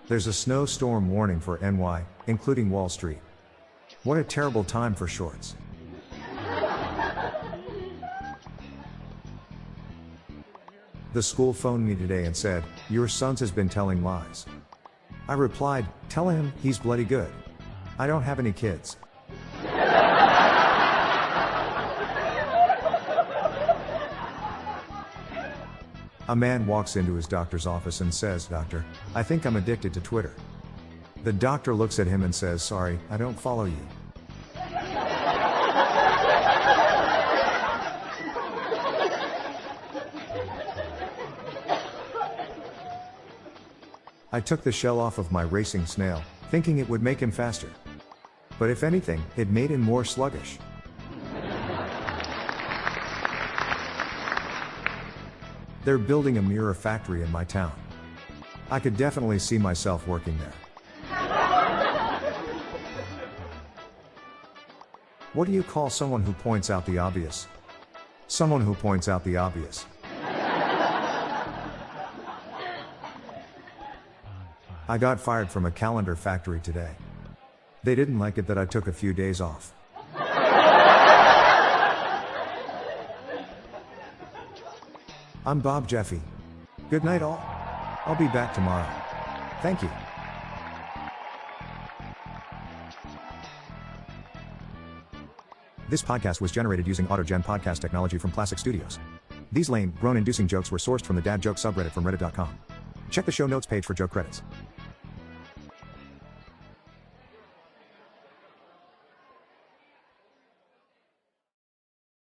There's a snowstorm warning for NY, including Wall Street. What a terrible time for shorts. The school phoned me today and said, "Your son has been telling lies." I replied, "Tell him he's bloody good. I don't have any kids." A man walks into his doctor's office and says, "Doctor, I think I'm addicted to Twitter." The doctor looks at him and says, "Sorry, I don't follow you." I took the shell off of my racing snail, thinking it would make him faster. But if anything, it made him more sluggish. They're building a mirror factory in my town. I could definitely see myself working there. What do you call someone who points out the obvious? Someone who points out the obvious. I got fired from a calendar factory today. They didn't like it that I took a few days off. I'm Bob Jeffy. Good night all. I'll be back tomorrow. Thank you. This podcast was generated using AutoGen podcast technology from Classic Studios. These lame, groan-inducing jokes were sourced from the dad joke subreddit from reddit.com. Check the show notes page for joke credits.